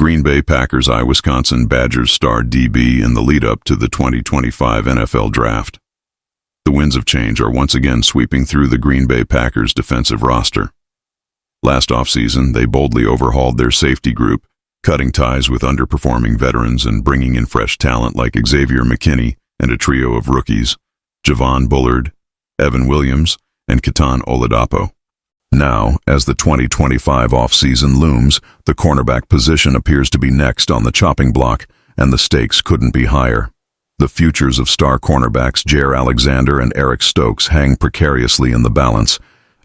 Green Bay Packers eye Wisconsin Badgers star DB in the lead-up to the 2025 NFL Draft. The winds of change are once again sweeping through the Green Bay Packers defensive roster. Last offseason, they boldly overhauled their safety group, cutting ties with underperforming veterans and bringing in fresh talent like Xavier McKinney and a trio of rookies, Javon Bullard, Evan Williams, and Ketan Oladapo. Now, as the 2025 offseason looms, the cornerback position appears to be next on the chopping block, and the stakes couldn't be higher. The futures of star cornerbacks Jaire Alexander and Eric Stokes hang precariously in the balance.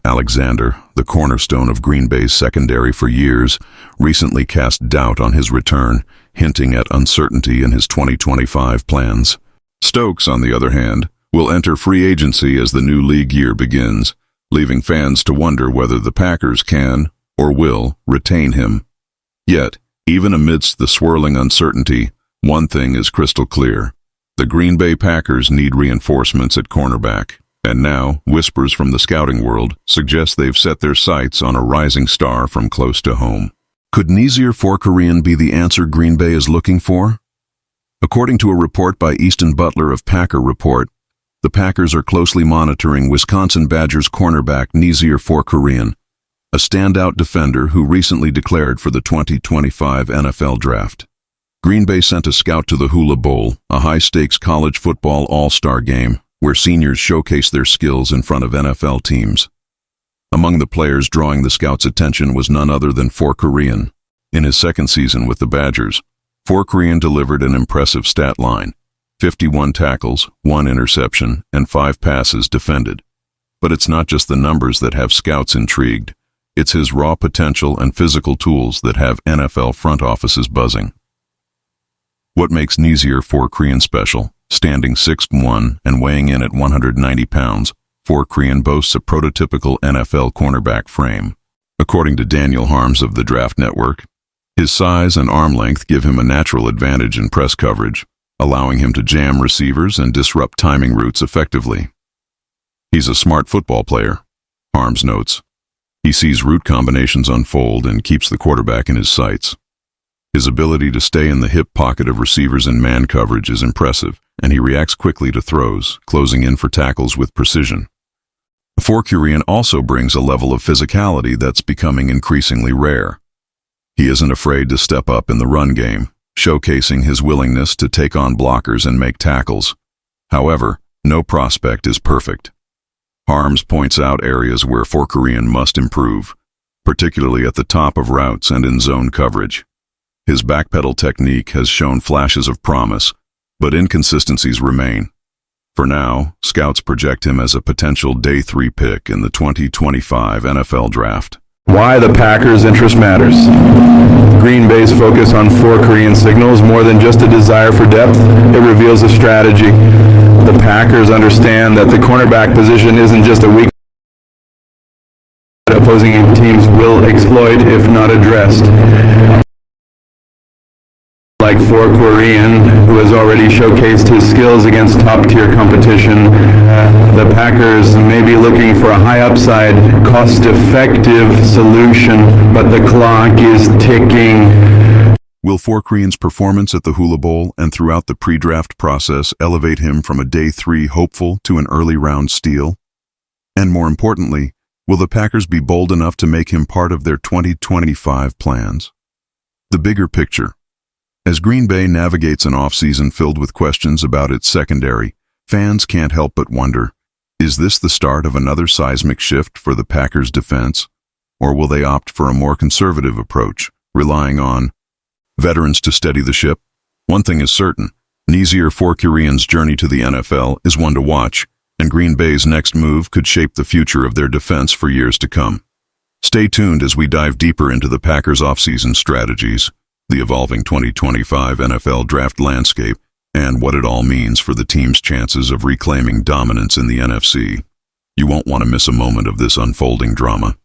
Alexander, the cornerstone of Green Bay's secondary for years, recently cast doubt on his return, hinting at uncertainty in his 2025 plans. Stokes, on the other hand, will enter free agency as the new league year begins, leaving fans to wonder whether the Packers can, or will, retain him. Yet, even amidst the swirling uncertainty, one thing is crystal clear. The Green Bay Packers need reinforcements at cornerback, and now, whispers from the scouting world suggest they've set their sights on a rising star from close to home. Could Nysier Forkurian be the answer Green Bay is looking for? According to a report by Easton Butler of Packer Report, the Packers are closely monitoring Wisconsin Badgers cornerback Nysier Forkurian, a standout defender who recently declared for the 2025 NFL Draft. Green Bay sent a scout to the Hula Bowl, a high-stakes college football all-star game where seniors showcase their skills in front of NFL teams. Among the players drawing the scouts' attention was none other than Forkurian. In his second season with the Badgers, Forkurian delivered an impressive stat line: 51 tackles, 1 interception, and 5 passes defended. But it's not just the numbers that have scouts intrigued. It's his raw potential and physical tools that have NFL front offices buzzing. What makes Nysier Forkurian special? Standing 6'1" and weighing in at 190 pounds, Forkurian boasts a prototypical NFL cornerback frame. According to Daniel Harms of the Draft Network, his size and arm length give him a natural advantage in press coverage, allowing him to jam receivers and disrupt timing routes effectively. He's a smart football player, Harms notes. He sees route combinations unfold and keeps the quarterback in his sights. His ability to stay in the hip pocket of receivers in man coverage is impressive, and he reacts quickly to throws, closing in for tackles with precision. Forkurian also brings a level of physicality that's becoming increasingly rare. He isn't afraid to step up in the run game, showcasing his willingness to take on blockers and make tackles. However, no prospect is perfect. Harms points out areas where Forkurian must improve, particularly at the top of routes and in zone coverage. His backpedal technique has shown flashes of promise, but inconsistencies remain. For now, scouts project him as a potential Day 3 pick in the 2025 NFL Draft. Why the Packers' interest matters. Green Bay's focus on Forkurian signals more than just a desire for depth. It reveals a strategy. The Packers understand that the cornerback position isn't just a weak that opposing teams will exploit if not addressed. Like Forkurian, who has already showcased his skills against top-tier competition, the Packers may be looking for a high-upside, cost-effective solution, but the clock is ticking. Will Forkurian's performance at the Hula Bowl and throughout the pre-draft process elevate him from a Day 3 hopeful to an early-round steal? And more importantly, will the Packers be bold enough to make him part of their 2025 plans? The bigger picture. As Green Bay navigates an offseason filled with questions about its secondary, fans can't help but wonder, is this the start of another seismic shift for the Packers' defense? Or will they opt for a more conservative approach, relying on veterans to steady the ship? One thing is certain, Nysier Forkurian's journey to the NFL is one to watch, and Green Bay's next move could shape the future of their defense for years to come. Stay tuned as we dive deeper into the Packers' offseason strategies, the evolving 2025 NFL Draft landscape, and what it all means for the team's chances of reclaiming dominance in the NFC. You won't want to miss a moment of this unfolding drama.